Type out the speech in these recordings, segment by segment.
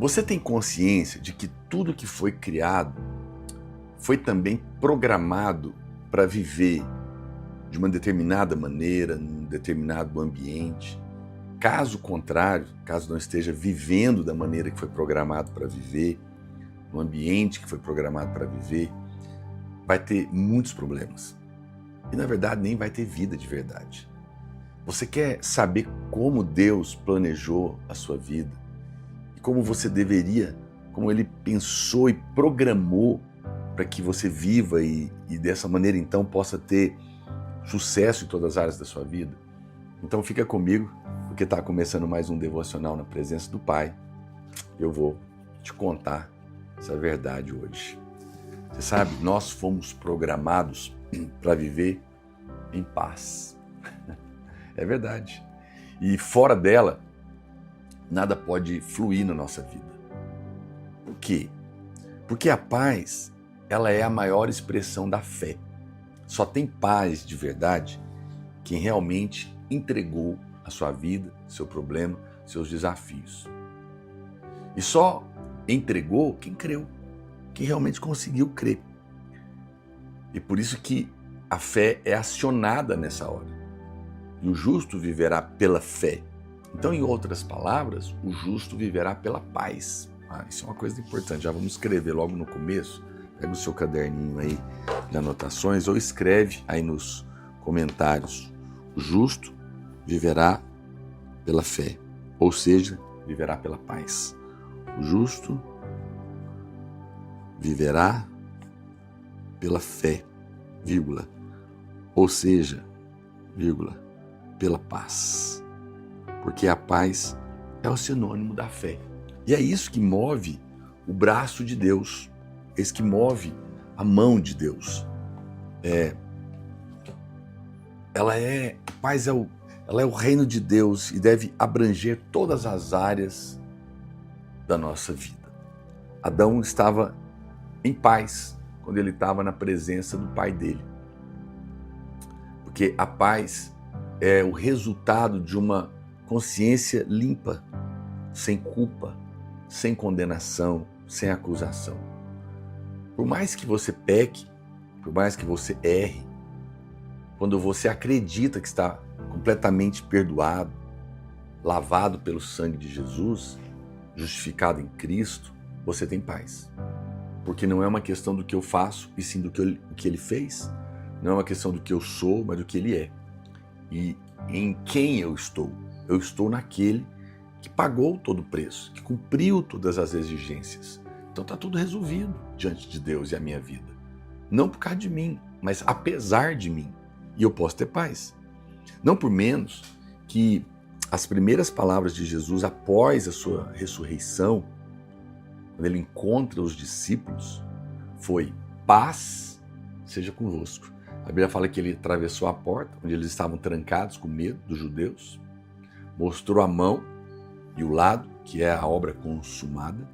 Você tem consciência de que tudo que foi criado foi também programado para viver de uma determinada maneira, num determinado ambiente? Caso contrário, caso não esteja vivendo da maneira que foi programado para viver, no ambiente que foi programado para viver, vai ter muitos problemas. E na verdade nem vai ter vida de verdade. Você quer saber como Deus planejou a sua vida? E como você deveria, como Ele pensou e programou para que você viva e dessa maneira então possa ter sucesso em todas as áreas da sua vida? Então fica comigo, porque está começando mais um devocional na presença do Pai. Eu vou te contar essa verdade hoje. Você sabe, nós fomos programados para viver em paz. É verdade. E fora dela, nada pode fluir na nossa vida. Por quê? Porque a paz, ela é a maior expressão da fé. Só tem paz de verdade quem realmente entregou a sua vida, seu problema, seus desafios. E só entregou quem creu, quem realmente conseguiu crer. E por isso que a fé é acionada nessa hora. E o justo viverá pela fé. Então, em outras palavras, o justo viverá pela paz. Isso é uma coisa importante, já vamos escrever logo no começo. Pega o seu caderninho aí de anotações ou escreve aí nos comentários. O justo viverá pela fé, ou seja, viverá pela paz. O justo viverá pela fé, vírgula, ou seja, vírgula, pela paz. Porque a paz é o sinônimo da fé. E é isso que move o braço de Deus, é isso que move a mão de Deus. A paz ela é o reino de Deus e deve abranger todas as áreas da nossa vida. Adão estava em paz quando ele estava na presença do pai dele. Porque a paz é o resultado de uma consciência limpa, sem culpa, sem condenação, sem acusação. Por mais que você peque, por mais que você erre, quando você acredita que está completamente perdoado, lavado pelo sangue de Jesus, justificado em Cristo, você tem paz. Porque não é uma questão do que eu faço, e sim do que Ele fez. Não é uma questão do que eu sou, mas do que Ele é. E em quem eu estou? Eu estou naquele que pagou todo o preço, que cumpriu todas as exigências. Então está tudo resolvido diante de Deus e a minha vida. Não por causa de mim, mas apesar de mim. E eu posso ter paz. Não por menos que as primeiras palavras de Jesus após a sua ressurreição, quando ele encontra os discípulos, foi: paz seja convosco. A Bíblia fala que ele atravessou a porta, onde eles estavam trancados com medo dos judeus, mostrou a mão e o lado, que é a obra consumada,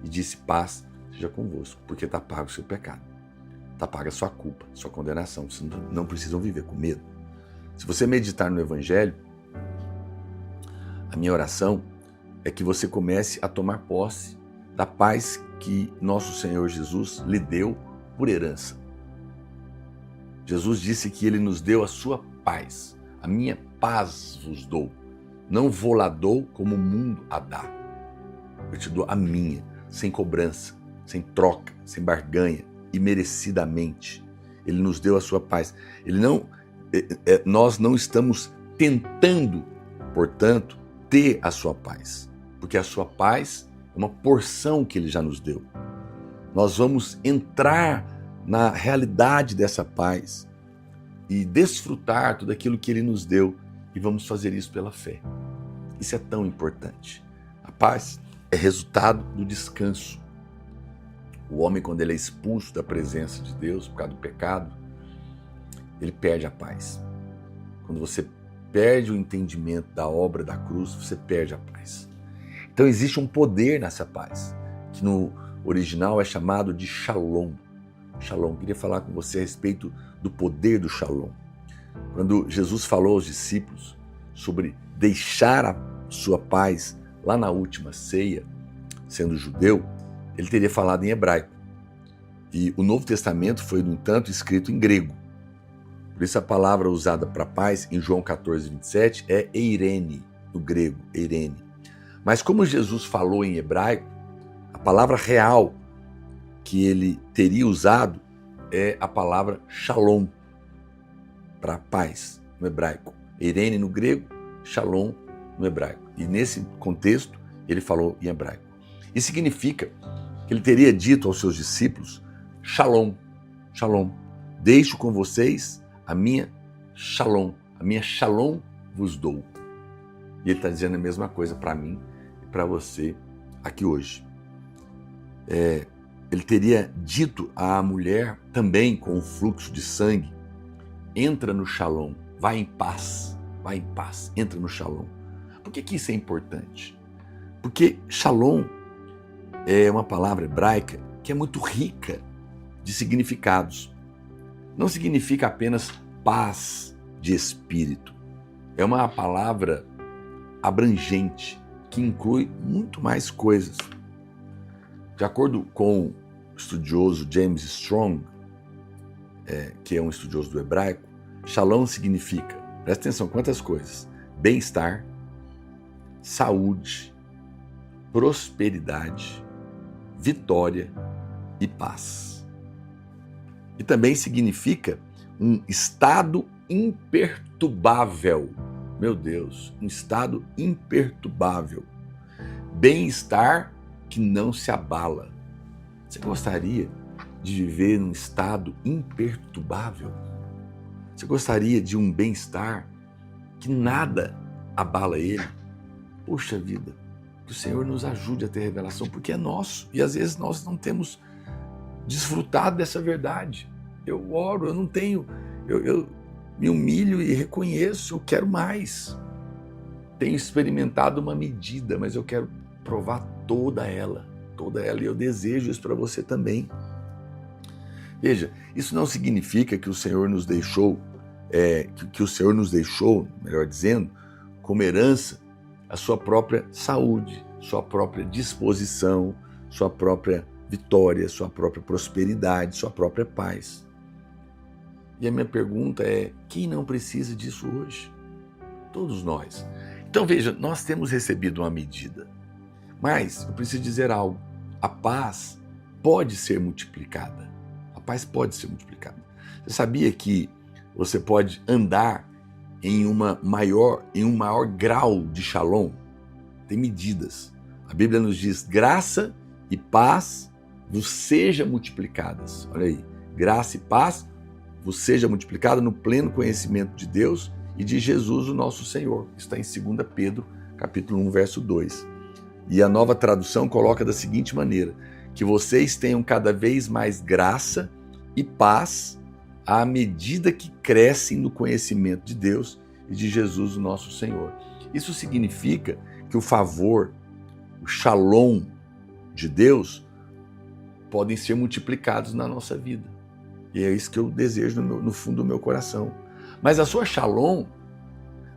e disse: paz seja convosco, porque está pago o seu pecado, está paga a sua culpa, sua condenação. Vocês não precisam viver com medo. Se você meditar no Evangelho, a minha oração é que você comece a tomar posse da paz que nosso Senhor Jesus lhe deu por herança. Jesus disse que Ele nos deu a sua paz. A minha paz vos dou. Não vou lá dou como o mundo a dá. Eu te dou a minha, sem cobrança, sem troca, sem barganha, imerecidamente. Ele nos deu a sua paz. Nós não estamos tentando, portanto, ter a sua paz. Porque a sua paz é uma porção que Ele já nos deu. Nós vamos entrar na realidade dessa paz e desfrutar tudo aquilo que Ele nos deu, e vamos fazer isso pela fé. Isso é tão importante. A paz é resultado do descanso. O homem, quando ele é expulso da presença de Deus por causa do pecado, ele perde a paz. Quando você perde o entendimento da obra da cruz, você perde a paz. Então existe um poder nessa paz, que no original é chamado de shalom. Shalom. Queria falar com você a respeito do poder do shalom. Quando Jesus falou aos discípulos sobre deixar a sua paz lá na última ceia, sendo judeu, ele teria falado em hebraico. E o Novo Testamento foi, no entanto, escrito em grego. Por isso a palavra usada para paz em João 14, 27 é eirene, no grego, eirene. Mas como Jesus falou em hebraico, a palavra real que ele teria usado é a palavra shalom, para paz, no hebraico. Eirene no grego, shalom no hebraico. E nesse contexto, ele falou em hebraico. Isso significa que ele teria dito aos seus discípulos, shalom, shalom, deixo com vocês a minha shalom vos dou. E ele está dizendo a mesma coisa para mim e para você aqui hoje. Ele teria dito à mulher, também com o fluxo de sangue, entra no shalom, vai em paz, entra no shalom. Por que isso é importante? Porque shalom é uma palavra hebraica que é muito rica de significados. Não significa apenas paz de espírito. É uma palavra abrangente que inclui muito mais coisas. De acordo com o estudioso James Strong, que é um estudioso do hebraico, shalom significa, presta atenção, quantas coisas: bem-estar, saúde, prosperidade, vitória e paz. E também significa um estado imperturbável. Meu Deus, um estado imperturbável. Bem-estar que não se abala. Você gostaria de viver num estado imperturbável? Você gostaria de um bem-estar que nada abala ele? Poxa vida, que o Senhor nos ajude a ter revelação, porque é nosso e às vezes nós não temos desfrutado dessa verdade. Eu oro, eu não tenho, eu me humilho e reconheço, eu quero mais. Tenho experimentado uma medida, mas eu quero provar toda ela, e eu desejo isso para você também. Veja, isso não significa que o Senhor nos deixou, melhor dizendo, como herança, a sua própria saúde, sua própria disposição, sua própria vitória, sua própria prosperidade, sua própria paz. E a minha pergunta é, quem não precisa disso hoje? Todos nós. Então veja, nós temos recebido uma medida, mas eu preciso dizer algo, a paz pode ser multiplicada. A paz pode ser multiplicada. Você sabia que você pode andar em um maior grau de shalom? Tem medidas. A Bíblia nos diz, graça e paz vos sejam multiplicadas. Olha aí, graça e paz vos seja multiplicada no pleno conhecimento de Deus e de Jesus, o nosso Senhor. Está em 2 Pedro, capítulo 1, verso 2. E a Nova Tradução coloca da seguinte maneira, que vocês tenham cada vez mais graça e paz à medida que crescem no conhecimento de Deus e de Jesus, o nosso Senhor. Isso significa que o favor, o shalom de Deus podem ser multiplicados na nossa vida. E é isso que eu desejo no fundo do meu coração. Mas a sua shalom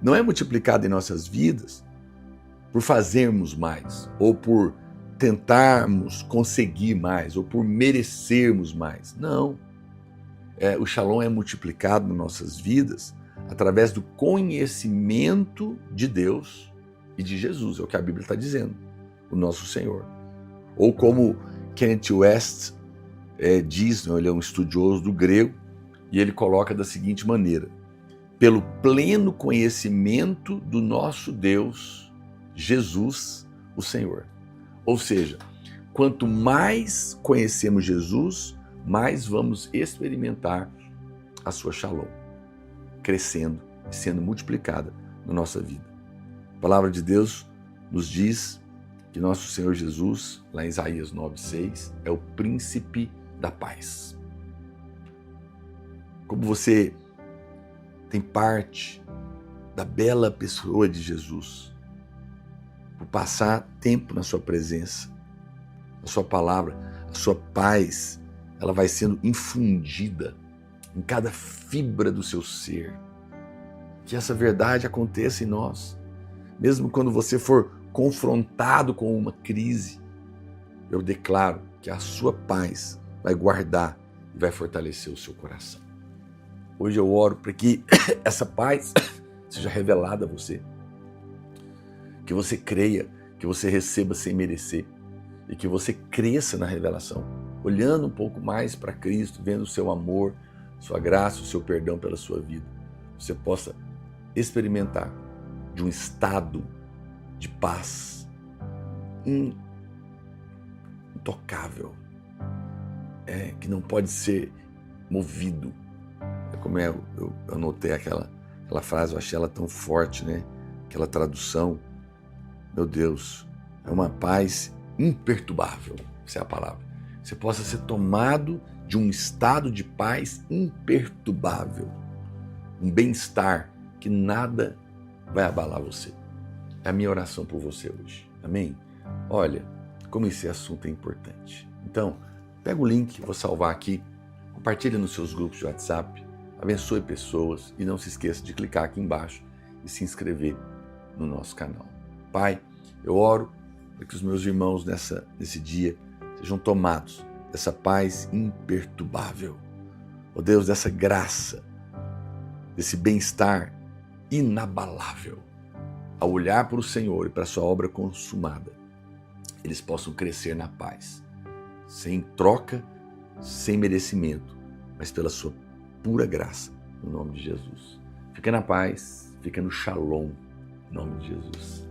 não é multiplicada em nossas vidas por fazermos mais, ou por tentarmos conseguir mais, ou por merecermos mais. Não. O shalom é multiplicado nas nossas vidas através do conhecimento de Deus e de Jesus, é o que a Bíblia está dizendo, o nosso Senhor. Ou como Kenneth West diz, ele é um estudioso do grego, e ele coloca da seguinte maneira, pelo pleno conhecimento do nosso Deus, Jesus, o Senhor. Ou seja, quanto mais conhecemos Jesus, mais vamos experimentar a sua shalom, crescendo e sendo multiplicada na nossa vida. A palavra de Deus nos diz que nosso Senhor Jesus, lá em Isaías 9:6, é o príncipe da paz. Como você tem parte da bela pessoa de Jesus, por passar tempo na sua presença, a sua palavra, a sua paz, ela vai sendo infundida em cada fibra do seu ser. Que essa verdade aconteça em nós. Mesmo quando você for confrontado com uma crise, eu declaro que a sua paz vai guardar e vai fortalecer o seu coração. Hoje eu oro para que essa paz seja revelada a você, que você creia, que você receba sem merecer e que você cresça na revelação, olhando um pouco mais para Cristo, vendo o seu amor, sua graça, o seu perdão pela sua vida. Você possa experimentar de um estado de paz intocável, que não pode ser movido. Como eu anotei aquela frase, eu achei ela tão forte, né? Aquela tradução, meu Deus, é uma paz imperturbável, essa é a palavra. Você possa ser tomado de um estado de paz imperturbável, um bem-estar que nada vai abalar você. É a minha oração por você hoje, amém? Olha, como esse assunto é importante. Então, pega o link, vou salvar aqui, compartilha nos seus grupos de WhatsApp, abençoe pessoas e não se esqueça de clicar aqui embaixo e se inscrever no nosso canal. Pai, eu oro para que os meus irmãos nesse dia sejam tomados dessa paz imperturbável. Ó Deus, dessa graça, desse bem-estar inabalável. Ao olhar para o Senhor e para a sua obra consumada, eles possam crescer na paz, sem troca, sem merecimento, mas pela sua pura graça, no nome de Jesus. Fica na paz, fica no shalom, em nome de Jesus.